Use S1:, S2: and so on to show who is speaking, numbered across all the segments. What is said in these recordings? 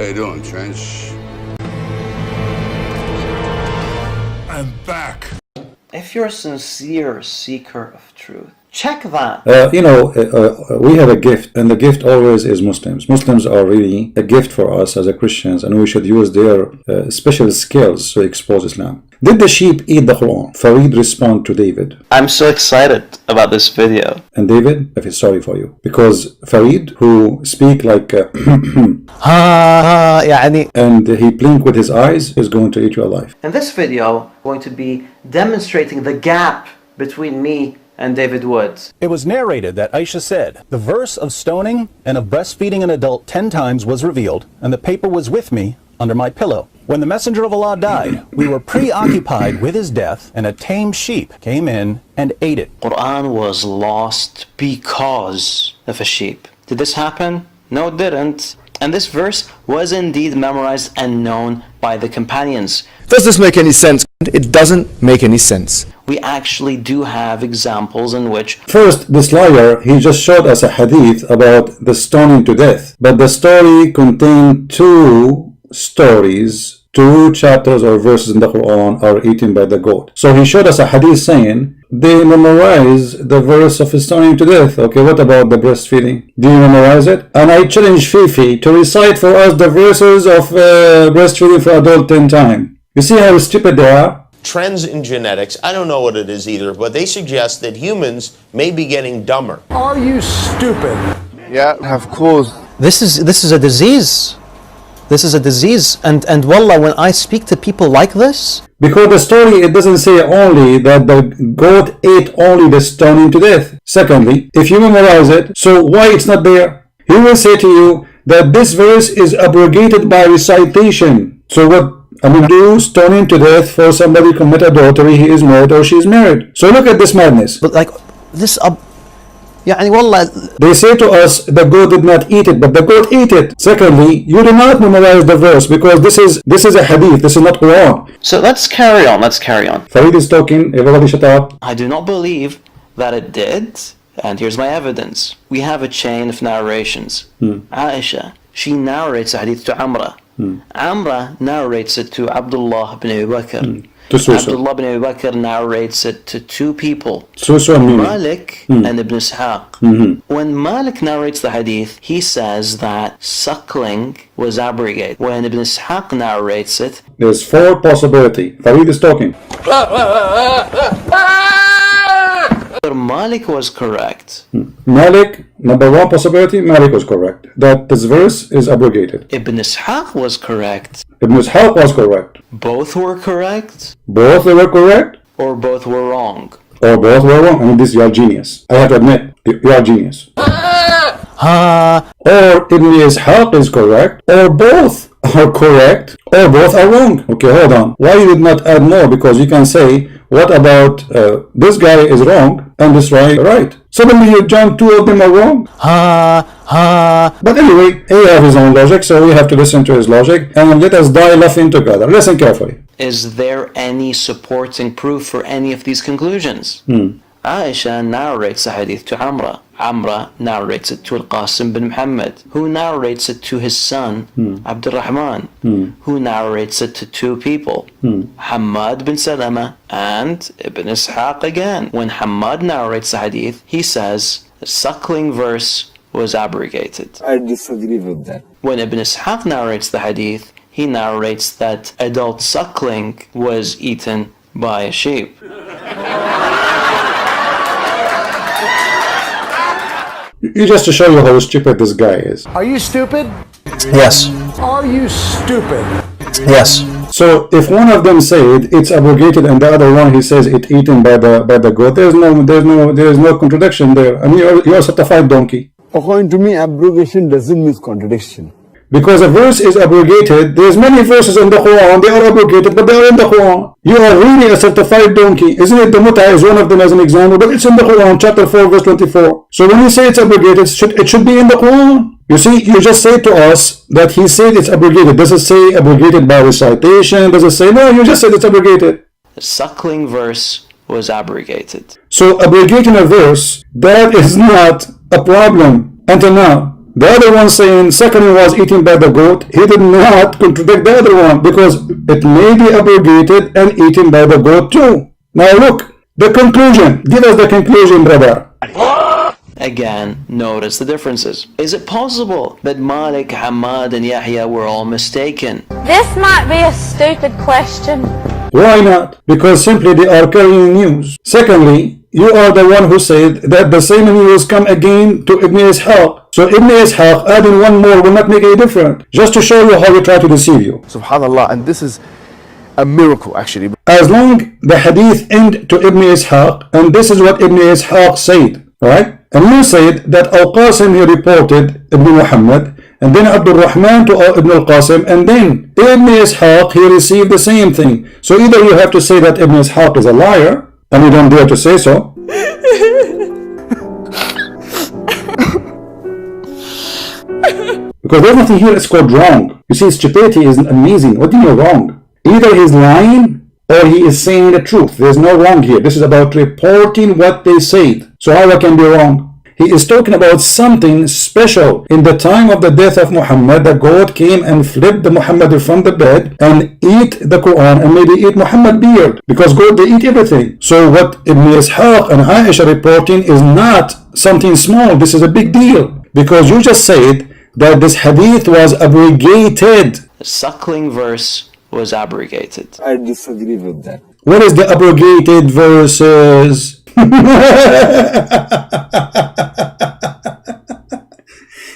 S1: How you doing, Trench? I'm back.
S2: If you're a sincere seeker of truth, check that.
S3: We have a gift, and the gift always is Muslims. Muslims are really a gift for us as a Christians, and we should use their special skills to expose Islam. Did the sheep eat the Quran? Farid Responds to David.
S2: I'm so excited about this video.
S3: And David, I feel sorry for you, because Farid, who speak like and he blink with his eyes, is going to eat you alive.
S2: In this video, I'm going to be demonstrating the gap between me and David Woods.
S4: It was narrated that Aisha said, the verse of stoning and of breastfeeding an adult 10 times was revealed, and the paper was with me under my pillow. When the Messenger of Allah died, we were preoccupied with his death, and a tame sheep came in and ate it.
S2: Quran was lost because of a sheep. Did this happen? No, it didn't. And this verse was indeed memorized and known by the companions.
S5: Does this make any sense? It doesn't make any sense.
S2: We actually do have examples in which...
S3: First, this liar, he just showed us a hadith about the stoning to death. But the story contained two stories, two chapters or verses in the Quran are eaten by the goat. So he showed us a hadith saying they memorize the verse of stoning to death. Okay, what about the breastfeeding? Do you memorize it? And I challenge Fifi to recite for us the verses of breastfeeding for adult 10 times. You see how stupid they are?
S6: Trends in genetics, I don't know what it is either, but they suggest that humans may be getting dumber.
S7: Are you stupid?
S5: Yeah, of course.
S8: This is a disease. This is a disease, and wallah, when I speak to people like this...
S3: Because the story, it doesn't say only that the goat ate only the stoning to death. Secondly, if you memorize it, so why it's not there? He will say to you that this verse is abrogated by recitation. So what? Do stoning to death for somebody commit adultery, he is married or she is married. So look at this madness.
S8: But like, this...
S3: They say to us the goat did not eat it, but the goat ate it. Secondly, you do not memorize the verse because this is a hadith, this is not Quran.
S2: So let's carry on.
S3: Farid is talking, everybody shut up.
S2: I do not believe that it did, and here's my evidence. We have a chain of narrations. Aisha, she narrates a hadith to Amra. Amra narrates it to Abdullah ibn Abi Bakr. Abdullah ibn Abi Bakr narrates it to two people, Malik and Ibn Ishaq. When Malik narrates the hadith, he says that suckling was abrogated. When Ibn Ishaq narrates it,
S3: there's four possibilities. Farid is talking.
S2: Malik was correct.
S3: Malik, number one possibility, Malik was correct. That this verse is abrogated.
S2: Ibn Ishaq was correct.
S3: Ibn Ishaq was correct.
S2: Both were correct?
S3: Both were correct?
S2: Or both were wrong?
S3: Or both were wrong. I mean, this, you are genius. I have to admit, you are genius. Or Ibn Ishaq is correct, or both are correct, or both are wrong. Okay, hold on. Why you did not add more? Because you can say, what about this guy is wrong and this guy right? Suddenly you jump, two of them are wrong. But anyway, he has his own logic, so we have to listen to his logic and let us die laughing together. Listen carefully.
S2: Is there any supporting proof for any of these conclusions? Aisha narrates the hadith to Amra. Amra narrates it to Al-Qasim bin Muhammad, who narrates it to his son, Abdurrahman, who narrates it to two people, Hamad bin Salama and Ibn Ishaq again. When Hamad narrates the hadith, he says the suckling verse was abrogated.
S7: I disagree with that.
S2: When Ibn Ishaq narrates the hadith, he narrates that adult suckling was eaten by a sheep.
S3: Just to show you how stupid this guy is.
S7: Are you stupid?
S8: Yes.
S7: Are you stupid?
S8: Yes.
S3: So if one of them said it's abrogated and the other one he says it's eaten by the goat, there is no contradiction there. I mean, you're a certified donkey.
S7: According to me, abrogation doesn't mean contradiction.
S3: Because a verse is abrogated, there's many verses in the Quran, they are abrogated, but they are in the Quran. You are really a certified donkey. Isn't it? The Muta is one of them as an example, but it's in the Quran, chapter 4, verse 24. So when you say it's abrogated, it should be in the Quran. You see, you just say to us that he said it's abrogated. Does it say abrogated by recitation? Does it say, no, you just said it's abrogated.
S2: The suckling verse was abrogated.
S3: So abrogating a verse, that is not a problem until now. The other one saying second one was eaten by the goat, he did not contradict the other one because it may be abrogated and eaten by the goat too. Now look, the conclusion. Give us the conclusion, brother.
S2: Again, notice the differences. Is it possible that Malik, Hamad, and Yahya were all mistaken?
S9: This might be a stupid question.
S3: Why not? Because simply they are carrying news. Secondly, you are the one who said that the same news come again to Ibn Ishaq. So Ibn Ishaq adding one more will not make any difference. Just to show you how we try to deceive you.
S5: Subhanallah, and this is a miracle actually.
S3: As long the hadith end to Ibn Ishaq, and this is what Ibn Ishaq said, right? And you said that Al-Qasim he reported Ibn Muhammad, and then Abdul Rahman to Ibn al-Qasim, and then Ibn Ishaq he received the same thing. So either you have to say that Ibn Ishaq is a liar, and you don't dare to say so. Because there's nothing here that's called wrong. You see, stupidity is amazing. What do you mean wrong? Either he's lying or he is saying the truth. There's no wrong here. This is about reporting what they said. So how can be wrong? He is talking about something special. In the time of the death of Muhammad, the goat came and flipped the Muhammad from the bed and eat the Quran and maybe eat Muhammad beard. Because goat, they eat everything. So what Ibn Ishaq and Aisha reporting is not something small. This is a big deal. Because you just said that this hadith was abrogated.
S2: The suckling verse was abrogated.
S7: I disagree with that.
S3: What is the abrogated verses?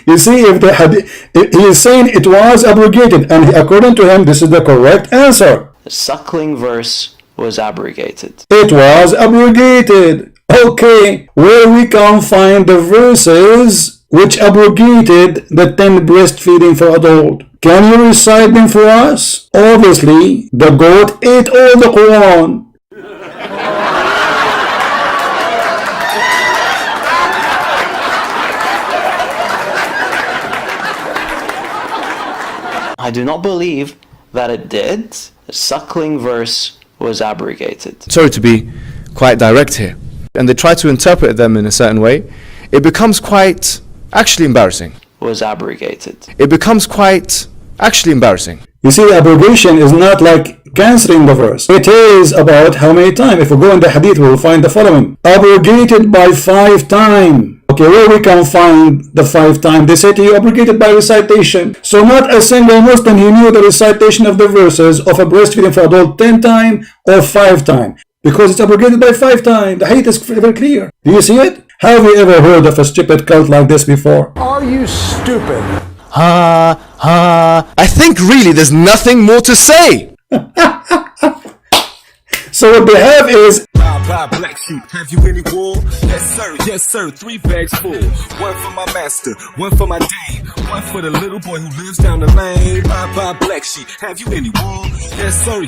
S3: You see, if the hadith, he is saying it was abrogated, and according to him, this is the correct answer.
S2: The suckling verse was abrogated.
S3: It was abrogated. Okay, where we can find the verses which abrogated the 10 breastfeeding for adult? Can you recite them for us? Obviously, the goat ate all the Quran.
S2: I do not believe that it did. The suckling verse was abrogated.
S5: Sorry to be quite direct here. And they try to interpret them in a certain way. It becomes quite actually embarrassing.
S2: Was abrogated.
S5: It becomes quite actually embarrassing.
S3: You see, the abrogation is not like cancelling the verse. It is about how many times. If we go in the hadith, we will find the following. Abrogated by 5 times. Okay, where we can find the 5 times? They say to you, abrogated by recitation. So not a single Muslim, he knew the recitation of the verses of a breastfeeding for adult 10 times or 5 times. Because it's abrogated by 5 times. The hadith is very clear. Do you see it? Have you ever heard of a stupid cult like this before?
S7: Are you stupid?
S5: I think really there's nothing more to say.
S3: So what they have is
S10: Black sheep, have you any wool? Yes sir, 3 bags full. 1 for my master, 1 for my dame, 1 for the little boy who lives down the lane. Black sheep, have you any wool? Yes sir,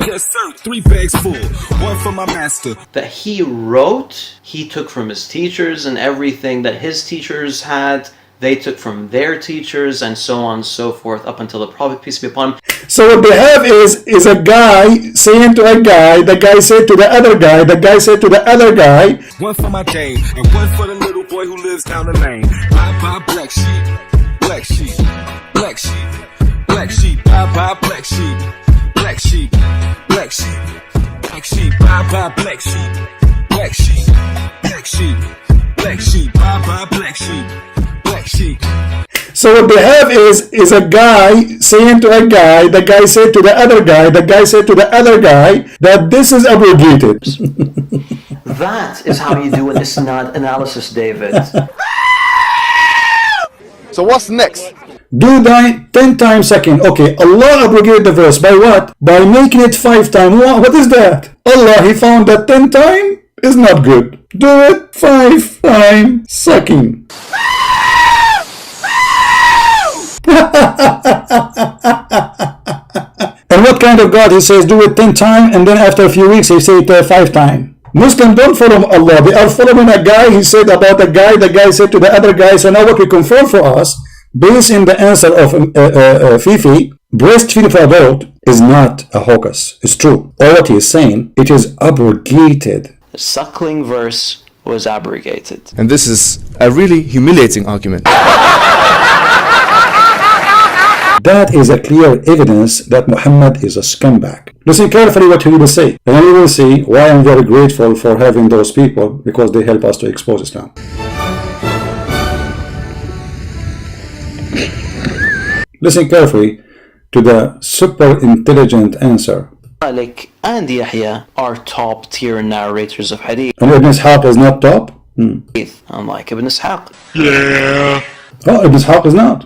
S10: 3 bags full. 1 for my master.
S2: That he wrote, he took from his teachers, and everything that his teachers had, they took from their teachers, and so on and so forth, up until the Prophet, peace be upon him.
S3: So what they have is a guy saying to a guy, the guy said to the other guy, the guy said to the other guy,
S10: 1 for my dame, and 1 for the little boy who lives down the lane. Black sheep, black sheep, black sheep, black sheep, black sheep, black sheep, black sheep, black sheep, black sheep, black sheep, black sheep, black sheep, black sheep, black sheep.
S3: So what they have is a guy saying to a guy, the guy said to the other guy, the guy said to the other guy, that this is abrogated.
S2: That is how you do an isnad analysis, David.
S5: So what's next?
S3: Do 10 times second. Okay, Allah abrogated the verse by what? By making it 5 times. What is that? Allah, he found that 10 times is not good. Do it 5 times sucking. And what kind of God? He says do it 10 times, and then after a few weeks he says it 5 times. Muslims don't follow Allah. They are following a guy. He said about the guy said to the other guy. So now what we confirm for us, based in the answer of Fifi, breastfeeding for adult is not a hocus. It's true. All what he is saying, it is abrogated.
S2: The suckling verse was abrogated.
S5: And this is a really humiliating argument.
S3: that is a clear evidence that Muhammad is a scumbag. Listen carefully what he will say, and you will see why I'm very grateful for having those people, because they help us to expose Islam. Listen carefully to the super intelligent answer.
S2: Malik and Yahya are top tier narrators of Hadith.
S3: And Ibn Ishaq is not top?
S2: Unlike Ibn Ishaq.
S1: Yeah.
S3: Oh, Ibn Ishaq is not.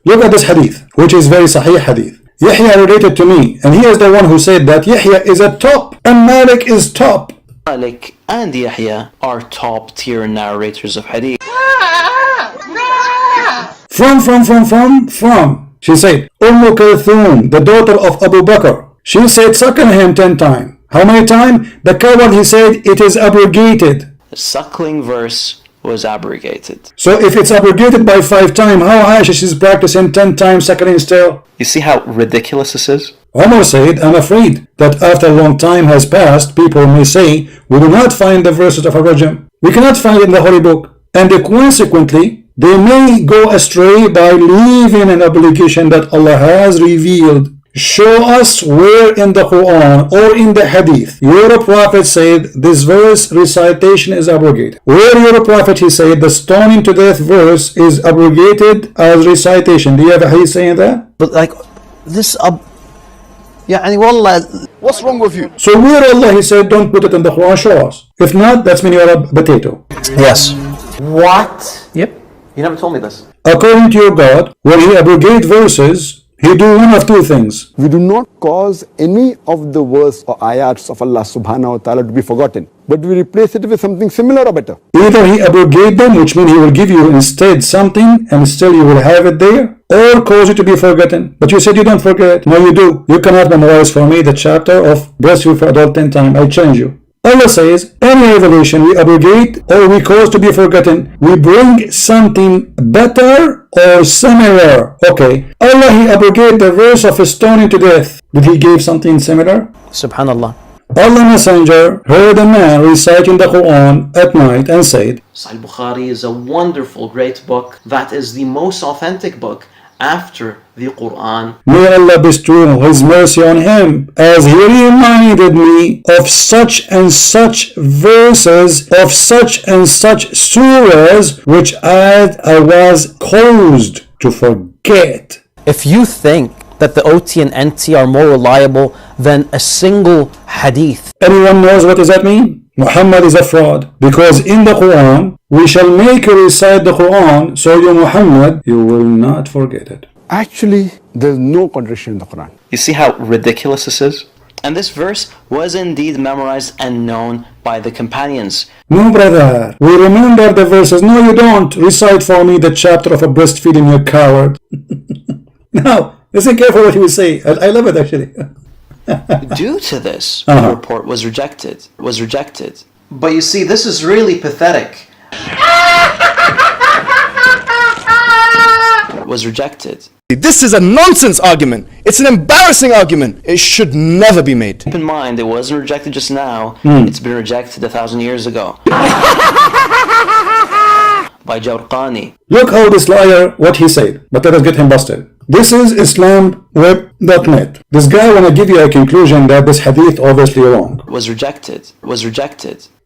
S3: Look at this hadith, which is very sahih hadith. Yahya related to me, and he is the one who said that Yahya is a top and Malik is top.
S2: Malik and Yahya are top tier narrators of Hadith.
S3: From. She said, Kulthum, the daughter of Abu Bakr. She said, suckle him 10 times. How many times? The coward, he said, it is abrogated.
S2: The suckling verse was abrogated.
S3: So if it's abrogated by 5 times, how Aisha is practicing 10 times suckling still?
S2: You see how ridiculous this is?
S3: Omar said, I'm afraid that after a long time has passed, people may say, we do not find the verses of a rajam. We cannot find it in the Holy Book. And consequently, they may go astray by leaving an obligation that Allah has revealed. Show us where in the Quran or in the Hadith your Prophet said this verse recitation is abrogated. Where your Prophet he said the stoning to death verse is abrogated as recitation. Do you have a Hadith saying that?
S8: But like this wallah.
S7: What's wrong with you?
S3: So where Allah he said don't put it in the Quran, show us. If not, that's mean you're a potato.
S8: Yes.
S2: What?
S8: Yep.
S2: You never told me this.
S3: According to your God, when he abrogate verses, he do one of 2 things.
S7: We do not cause any of the verse or ayats of Allah subhanahu wa ta'ala to be forgotten, but we replace it with something similar or better.
S3: Either he abrogate them, which means he will give you instead something and still you will have it there, or cause it to be forgotten. But you said you don't forget. No, you do. You cannot memorize for me the chapter of breastfeeding for adult 10 times. I challenge you. Allah says, any revelation we abrogate or we cause to be forgotten, we bring something better or similar. Okay, Allah he abrogated the verse of stoning to death. Did he give something similar?
S8: Subhanallah.
S3: Allah Messenger heard a man reciting the Quran at night and said,
S2: Sahih Bukhari is a wonderful, great book that is the most authentic book after the Quran.
S3: May Allah bestow His mercy on him, as he reminded me of such and such verses, of such and such surahs, which I was caused to forget.
S8: If you think that the OT and NT are more reliable than a single hadith.
S3: Anyone knows what does that mean? Muhammad is a fraud, because in the Quran, we shall make you recite the Quran, so you Muhammad, you will not forget it.
S7: Actually, there is no contradiction in the Quran.
S2: You see how ridiculous this is? And this verse was indeed memorized and known by the companions.
S3: No, brother, we remember the verses. No, you don't. Recite for me the chapter of a breastfeeding, you coward. Now, listen carefully what he will say. I love it actually.
S2: Due to this, the report was rejected. But you see, this is really pathetic. Was rejected.
S5: This is a nonsense argument. It's an embarrassing argument. It should never be made.
S2: Keep in mind, it wasn't rejected just now. It's been rejected 1,000 years ago. By Jawrqani.
S3: Look how this liar, what he said. But let us get him busted. This is islamweb.net. This guy want to give you a conclusion that this hadith obviously wrong.
S2: Was rejected.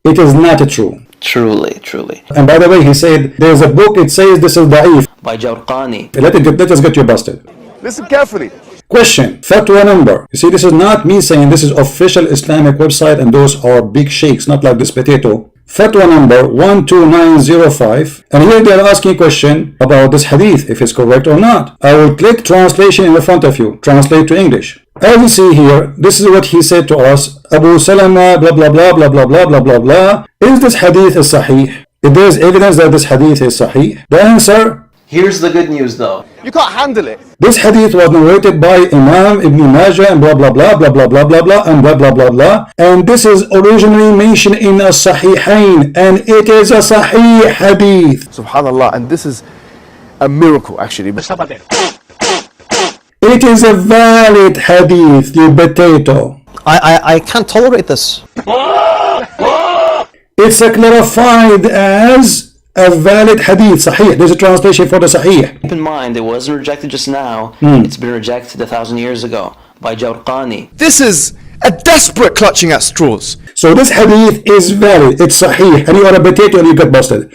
S3: It is not true.
S2: Truly.
S3: And by the way, he said there's a book, it says this is da'if.
S2: By Jawrqani.
S3: Let us get you busted.
S7: Listen carefully.
S3: Question, fatwa number. You see, this is not me saying, this is official Islamic website and those are big sheikhs, not like this potato. Fatwa number 12905, and here they are asking a question about this hadith, if it's correct or not. I will click translation in the front of you, translate to English. As you see here, this is what he said to us, Abu Salama, blah blah blah blah blah blah blah blah blah. Is this hadith is sahih? If there is evidence that this hadith is sahih, the answer,
S2: here's the good news though.
S7: You can't handle it.
S3: this hadith was narrated by Imam Ibn Majah and blah blah blah blah blah blah blah blah and blah blah blah blah, and this is originally mentioned in a Sahihain, and it is a Sahih hadith.
S7: Subhanallah, and this is a miracle actually.
S3: It is a valid hadith, you potato.
S8: I can't tolerate this.
S3: It's clarified as a valid hadith, sahih. There's a translation for the sahih.
S2: Keep in mind, it wasn't rejected just now. It's been rejected 1,000 years ago by Jawrqani.
S5: This is a desperate clutching at straws.
S3: So this hadith is valid, it's sahih, and you are a potato and you get busted.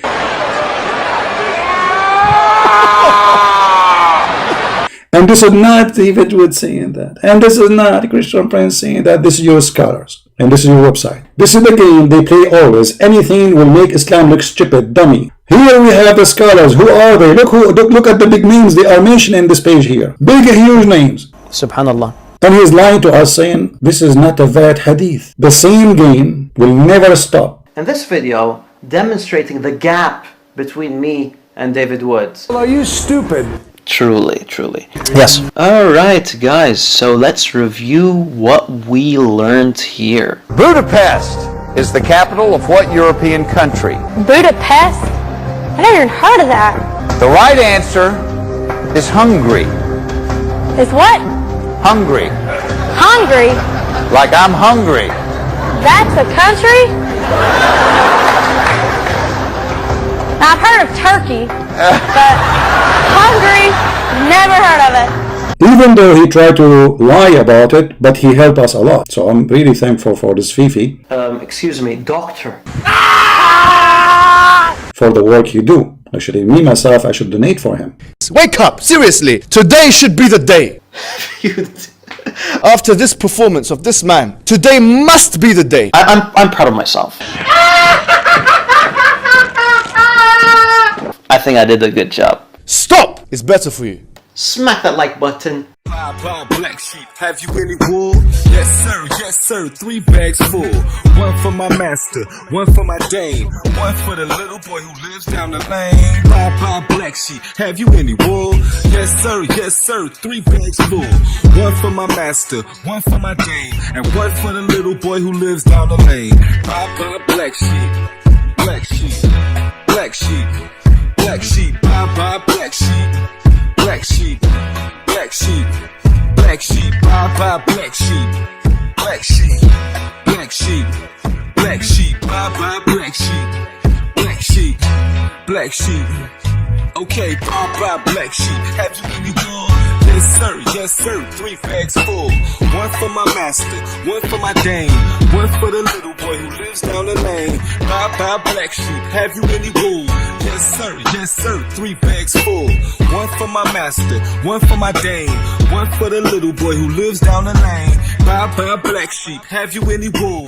S3: And this is not David Wood saying that. And this is not Christian Prince saying that. This is your scholars. And this is your website. This is the game they play always. Anything will make Islam look stupid, dummy. Here we have the scholars. Who are they? Look at the big names they are mentioned in this page here. Big, huge names.
S8: Subhanallah.
S3: And he's lying to us saying, this is not a valid hadith. The same game will never stop.
S2: In this video, demonstrating the gap between me and David Wood.
S1: Well, are you stupid?
S2: Truly, truly.
S8: Yes.
S2: Alright guys, so let's review what we learned here.
S11: Budapest is the capital of what European country?
S9: Budapest? I never even heard of that.
S11: The right answer is Hungary.
S9: Is what?
S11: Hungary.
S9: Hungary?
S11: Like I'm hungry.
S9: That's a country? Now, I've heard of Turkey, but Hungary, never heard of it.
S3: Even though he tried to lie about it, but he helped us a lot. So I'm really thankful for this Fifi.
S2: Excuse me, doctor.
S3: For the work you do. Actually, me, myself, I should donate for him.
S5: Wake up, seriously. Today should be the day. After this performance of this man, today must be the day.
S2: I'm proud of myself. I think I did a good job.
S5: Stop! It's better for you.
S2: Smack that like button.
S10: Black sheep, have you any wool? Yes sir, 3 bags full. One for my master, one for my dame, one for the little boy who lives down the lane. Bye black sheep, have you any wool? Yes sir, 3 bags full. One for my master, one for my dame, and one for the little boy who lives down the lane. Bye black sheep, black sheep, black sheep, black sheep, bye black sheep. Black sheep, black sheep, black sheep, bye black sheep, black sheep, black sheep, black sheep, bye black sheep, black sheep, black sheep. Okay, bye black sheep. Have you any wool? Yes sir, 3 bags full. One for my master, one for my dame, one for the little boy who lives down the lane. Bye black sheep. Have you any wool? Yes sir, 3 bags full. One for my master, one for my dame, one for the little boy who lives down the lane. Bye black sheep. Have you any wool?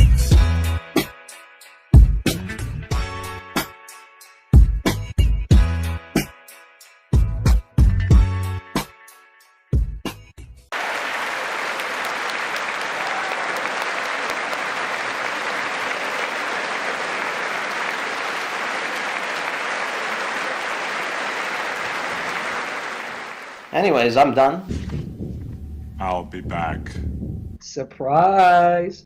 S2: Anyways, I'm done.
S1: I'll be back.
S12: Surprise!